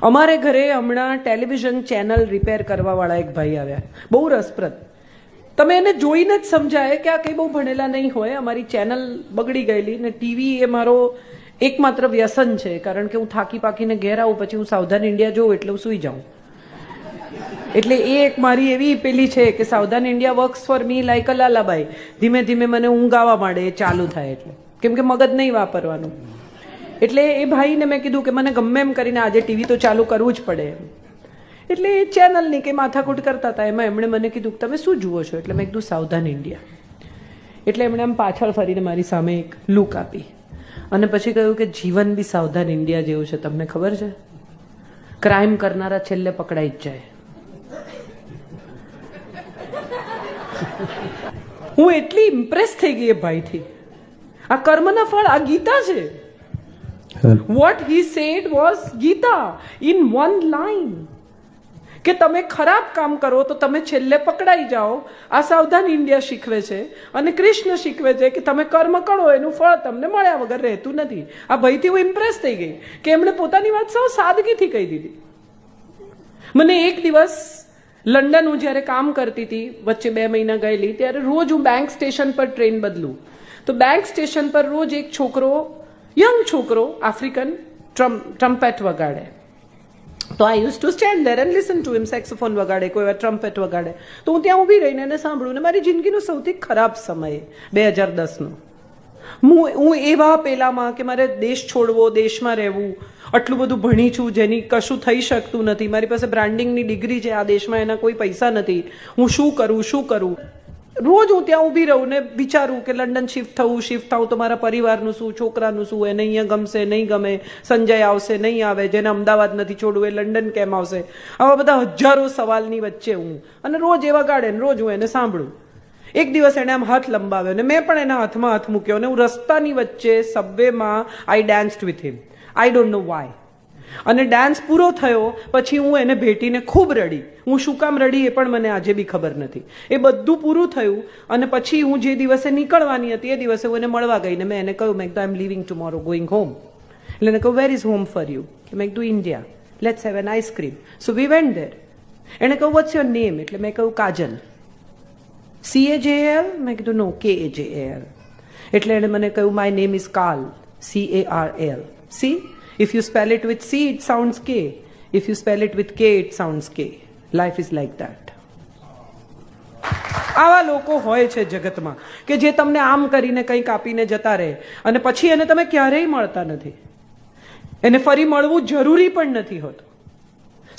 અમારે ઘરે હમણાં ટેલિવિઝન ચેનલ રિપેર કરવાવાળા એક ભાઈ આવ્યા, બહુ રસપ્રદ. તમે એને જોઈને જ સમજાય કે આ કંઈ બહુ ભણેલા નહીં હોય. અમારી ચેનલ બગડી ગયેલી ને ટીવી એ મારો એકમાત્ર વ્યસન છે, કારણ કે હું થાકી પાકીને ઘેર આવું પછી હું સાવધાન ઇન્ડિયા જોઉં એટલે હું સૂઈ જાઉં. એટલે એ એક મારી એવી પેલી છે કે Savdhaan India works for me like a lullaby. ધીમે ધીમે મને ઊંઘ આવવા માંડે એ ચાલુ થાય એટલે, કેમ કે મગજ નહીં વાપરવાનું. એટલે એ ભાઈને મેં કીધું કે મને ગમે એમ કરીને આજે ટીવી તો ચાલુ કરવું જ પડે. એટલે એ ચેનલની કે માથાકૂટ કરતા હતા, એમાં એમણે મને કીધું કે તમે શું જુઓ છો? એટલે મેં કીધું સાવધાન ઇન્ડિયા. એટલે એમણે આમ પાછળ ફરીને મારી સામે એક લુક આપી અને પછી કહ્યું કે જીવન બી સાવધાન ઇન્ડિયા જેવું છે. તમને ખબર છે, ક્રાઇમ કરનારા છેલ્લે પકડાઈ જ જાય. હું એટલી ઇમ્પ્રેસ થઈ ગઈ એ ભાઈથી. આ કર્મના ફળ, આ ગીતા છે. What he said was Gita in one line. કે તમે ખરાબ કામ કરો તો તમે છેલ્લે પકડાઈ જાઓ. આ સાવધાન ઇન્ડિયા શીખવે છે અને કૃષ્ણ શીખવે છે કે તમે કર્મ કરો એનું ફળ તમને મળ્યા વગર રહેતું નથી. આ ભાઈથી હું ઇમ્પ્રેસ થઈ ગઈ કે એમણે પોતાની વાત સૌ સાદગીથી કહી દીધી. મને એક દિવસ લંડન હું જ્યારે કામ કરતી હતી, વચ્ચે 2 મહિના ગયેલી, ત્યારે રોજ હું બેંક સ્ટેશન પર ટ્રેન બદલું તો બેંક સ્ટેશન પર રોજ એક છોકરો, યંગ છોકરો, આફ્રિકન, ટ્રમ્પેટ વગાડે. તો I use to stand there and listen to him. Saxophone વગાડે, કોઈ વાર ટ્રમ્પેટ વગાડે, તો હું ત્યાં ઊભી રહીને એને સાંભળું. ને મારી જિંદગીનો સૌથી ખરાબ સમય 2010નો. હું એવા પેલામાં કે મારે દેશ છોડવો, દેશમાં રહેવું, આટલું બધું ભણી છું જેની કશું થઈ શકતું નથી, મારી પાસે બ્રાન્ડિંગની ડિગ્રી છે, આ દેશમાં એના કોઈ પૈસા નથી, હું શું કરું? રોજ હું ત્યાં ઊભી રહું ને વિચારું કે લંડન શિફ્ટ થાઉં તો મારા પરિવારનું શું, છોકરાનું શું, એને અહીંયા ગમશે નહીં ગમે, સંજય આવશે નહીં આવે, જેને અમદાવાદ નથી છોડવું એ લંડન કેમ આવશે, આવા બધા હજારો સવાલની વચ્ચે હું, અને રોજ એ વગાડે ને રોજ હું એને સાંભળું. એક દિવસ એને આમ હાથ લંબાવ્યો ને મેં પણ એના હાથમાં હાથ મૂક્યો ને હું રસ્તાની વચ્ચે સબવેમાં I danced with him. I don't know why. અને ડાન્સ પૂરો થયો પછી હું એને ભેટીને ખૂબ રડી. હું શું કામ રડી એ પણ મને આજે બી ખબર નથી. એ બધું પૂરું થયું અને પછી હું જે દિવસે નીકળવાની હતી એ દિવસે હું એને મળવા ગઈ ને મેં એને કહ્યું, મેં આઈ એમ લિવિંગ ટુમોરો, ગોઈંગ હોમ. એટલે એને કહ્યું, where is home for you? મેં કીધું India, let's have an ice cream. So we went there. એને કહ્યું, વોટ્સ યોર નેમ? એટલે મેં કહ્યું, કાજલ. CAJL? મેં કીધું, નો, KAJL. એટલે એણે મને કહ્યું, માય નેમ ઇઝ કાલ, CARL. C, if you spell it with C it sounds K, if you spell it with K it sounds K. Life is like that. આવા લોકો હોય છે જગતમાં કે જે તમને આમ કરીને કંઈક આપીને જતા રહે અને પછી એને તમે ક્યારેય મળતા નથી. એને ફરી મળવું જરૂરી પણ નથી હોતું.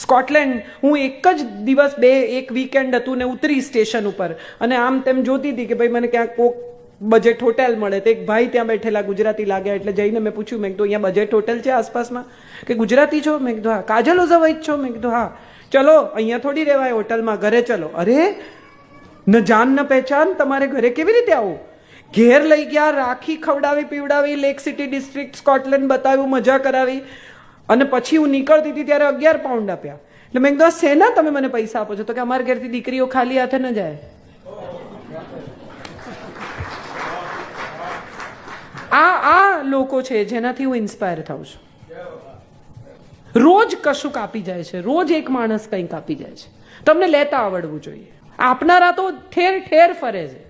સ્કોટલેન્ડ હું એક જ દિવસ એક વીકેન્ડ હતું ને ઉતરી સ્ટેશન ઉપર અને આમ તેમ જોતી હતી કે ભાઈ મને ક્યાંક કોક બજેટ હોટેલ મળે. તો એક ભાઈ ત્યાં બેઠેલા ગુજરાતી લાગ્યા એટલે જઈને મેં પૂછ્યું, મેં કીધું અહીંયા બજેટ હોટેલ છે આસપાસમાં? કે ગુજરાતી છો? મેં કીધું હા. કાજલ ઓઝાવાઈ છો? મેં કીધું હા. ચલો અહીંયા થોડી રહેવાય હોટલમાં, ઘરે ચલો. અરે ન જાન ન પહેચાન, તમારે ઘરે કેવી રીતે આવું? ઘેર લઈ ગયા, રાખી, ખવડાવી પીવડાવી, લેક સિટી ડિસ્ટ્રિક્ટ સ્કોટલેન્ડ બતાવ્યું, મજા કરાવી અને પછી હું નીકળતી હતી ત્યારે 11 પાઉન્ડ આપ્યા. એટલે મેં કીધું શેના તમે મને પૈસા આપો છો? તો કે અમારા ઘરેથી દીકરીઓ ખાલી હાથે ન જાય. આ લોકો છે જેનાથી હું ઇન્સ્પાયર થાઉં છું. રોજ કશુંક આપી જાય છે, રોજ એક માણસ કંઈક આપી જાય છે. તમને લેતા આવડવું જોઈએ. આપનારા તો ઠેર ઠેર ફરે છે.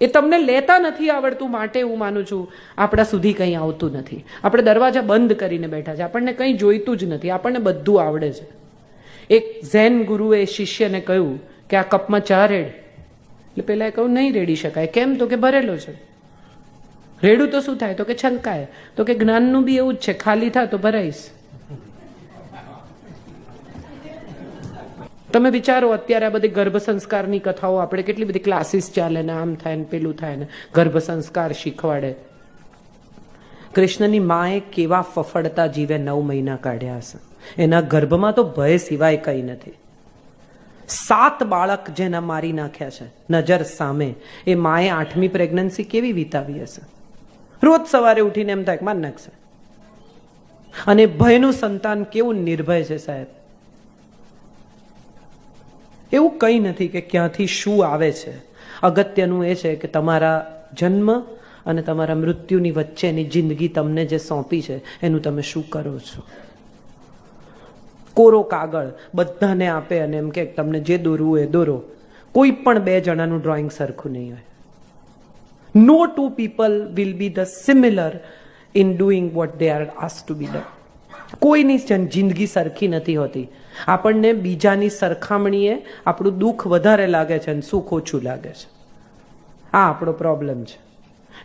એ તમને લેતા નથી આવડતું માટે હું માનું છું આપણા સુધી કંઈ આવતું નથી. આપણે દરવાજા બંધ કરીને બેઠા છે, આપણને કંઈ જોઈતું જ નથી, આપણને બધું આવડે છે. એક ઝેન ગુરુએ શિષ્યને કહ્યું કે આ કપમાં ચા રેડ. એટલે પેલા કહ્યું, નહીં રેડી શકાય. કેમ? તો કે ભરેલો છે. રેડું તો શું થાય? તો કે છલકાય. તો કે જ્ઞાનનું બી એવું જ છે, ખાલી થાય તો ભરાઈશ. તમે વિચારો અત્યારે આ બધી ગર્ભ સંસ્કારની કથાઓ, આપણે કેટલી બધી ક્લાસીસ ચાલે ને આમ થાય ને પેલું થાય ને ગર્ભ સંસ્કાર શીખવાડે. કૃષ્ણની માએ કેવા ફફડતા જીવે 9 મહિના કાઢ્યા હશે. એના ગર્ભમાં તો ભય સિવાય કંઈ નથી. 7 બાળક જેના મારી નાખ્યા છે નજર સામે, એ માએ 8મી પ્રેગ્નન્સી કેવી વિતાવી હશે? રોજ સવારે ઉઠીને એમ થાય માન નાખશે. અને ભયનું સંતાન કેવું નિર્ભય છે સાહેબ. એવું કંઈ નથી કે ક્યાંથી શું આવે છે. અગત્યનું એ છે કે તમારા જન્મ અને તમારા મૃત્યુની વચ્ચેની જિંદગી તમને જે સોંપી છે એનું તમે શું કરો છો. કોરો કાગળ બધાને આપે અને એમ કે તમને જે દોરવું હોય દોરો. કોઈ પણ બે જણાનું ડ્રોઈંગ સરખું નહીં હોય. No two people will be the similar in doing what they are asked to be done. કોઈની જિંદગી સરખી નથી હોતી. આપણને બીજાની સરખામણીએ આપણું દુઃખ વધારે લાગે છે અને સુખ ઓછું લાગે છે. આ આપણો પ્રોબ્લેમ છે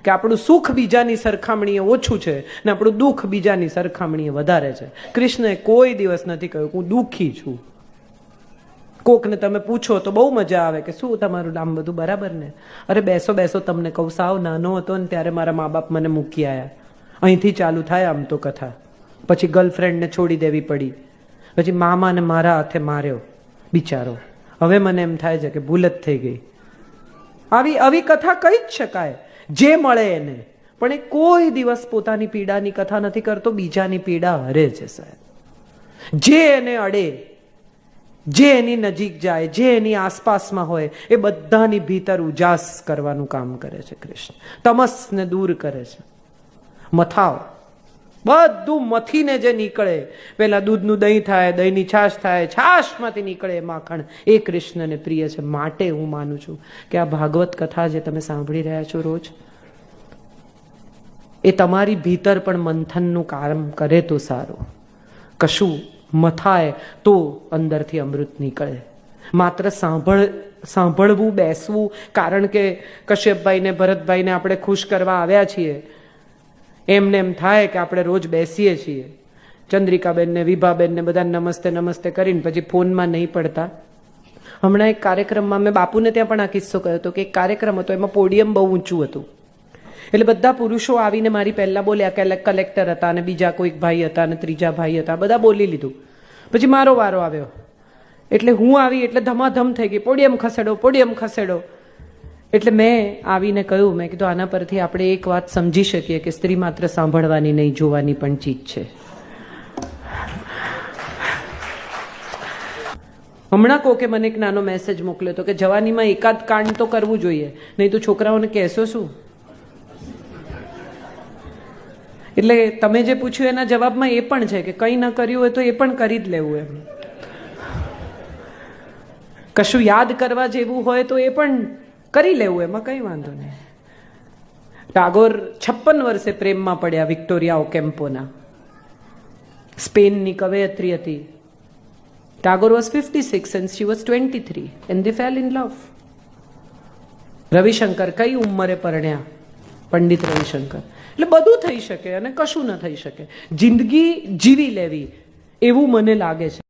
કે આપણું સુખ બીજાની સરખામણીએ ઓછું છે ને આપણું દુઃખ બીજાની સરખામણીએ વધારે છે. કૃષ્ણએ કોઈ દિવસ નથી કહ્યું હું દુઃખી છું. કોકને તમે પૂછો તો બહુ મજા આવે કે શું તમારું નામ બધું બરાબર ને? અરે બેસો બેસો, તમને કહું, સાવ નાનો હતો ને ત્યારે મારા મા બાપ મને મૂકી આવ્યા. અહીંથી ચાલુ થાય આમ તો કથા. પછી ગર્લફ્રેન્ડને છોડી દેવી પડી. પછી મામાને મારા હાથે માર્યો બિચારો. હવે મને એમ થાય છે કે ભૂલ જ થઈ ગઈ. આવી કથા કહી જ શકાય જે મળે એને. પણ એ કોઈ દિવસ પોતાની પીડાની કથા નથી કરતો, બીજાની પીડા હરે છે સાહેબ. જે એને અડે, જે એની નજીક જાય, જે એની આસપાસમાં હોય, એ બધાની ભીતર ઉજાસ કરવાનું કામ કરે છે કૃષ્ણ. તમસને દૂર કરે છે. મથાવ બધું મથીને જે નીકળે, પેલા દૂધનું દહીં થાય, દહીંની છાશ થાય, છાશમાંથી નીકળે માખણ, એ કૃષ્ણને પ્રિય છે. માટે હું માનું છું કે આ ભાગવત કથા જે તમે સાંભળી રહ્યા છો રોજ, એ તમારી ભીતર પણ મંથનનું કામ કરે તો સારું. કશું મથાય તો અંદરથી અમૃત નીકળે. માત્ર સાંભળવું, બેસવું, કારણ કે કશ્યપભાઈને, ભરતભાઈને આપણે ખુશ કરવા આવ્યા છીએ, એમને એમ થાય કે આપણે રોજ બેસીએ છીએ, ચંદ્રિકાબેનને, વિભાબેનને બધાને નમસ્તે નમસ્તે કરીને પછી ફોનમાં નહીં પડતા. હમણાં એક કાર્યક્રમમાં મેં બાપુને ત્યાં પણ આ કિસ્સો કહ્યો હતો કે એક કાર્યક્રમ હતો, એમાં પોડિયમ બહુ ઊંચું હતું. એટલે બધા પુરુષો આવીને મારી પહેલા બોલ્યા કે કલેક્ટર હતા અને બીજા કોઈક ભાઈ હતા અને ત્રીજા ભાઈ હતા, બધા બોલી લીધું. પછી મારો વારો આવ્યો એટલે હું આવી એટલે ધમાધમ થઈ ગઈ, પોડિયમ ખસેડો, પોડિયમ ખસેડો. એટલે મેં આવીને કહ્યું, મેં કીધું આના પરથી આપણે એક વાત સમજી શકીએ કે સ્ત્રી માત્ર સાંભળવાની નહીં, જોવાની પણ ચીજ છે. હમણાં કોકે મને એક નાનો મેસેજ મોકલ્યો હતો કે જવાનીમાં એકાદ કાંડ તો કરવું જોઈએ, નહીં તો છોકરાઓને કહેશો શું? એટલે તમે જે પૂછ્યું એના જવાબમાં એ પણ છે કે કંઈ ન કર્યું હોય તો એ પણ કરી જ લેવું. એમ કશું યાદ કરવા જેવું હોય તો એ પણ કરી લેવું, એમાં કંઈ વાંધો નહીં. ટાગોર 56 વર્ષે પ્રેમમાં પડ્યા વિક્ટોરિયા ઓકેમ્પોના. સ્પેનની કવયત્રી હતી. Tagore was 56 and she was 23 and they fell in love. Ravishankar કઈ ઉંમરે પરણ્યા? પંડિત રવિશંકર. એટલે બધું થઈ શકે અને કશું ન થઈ શકે. જિંદગી જીવી લેવી એવું મને લાગે છે.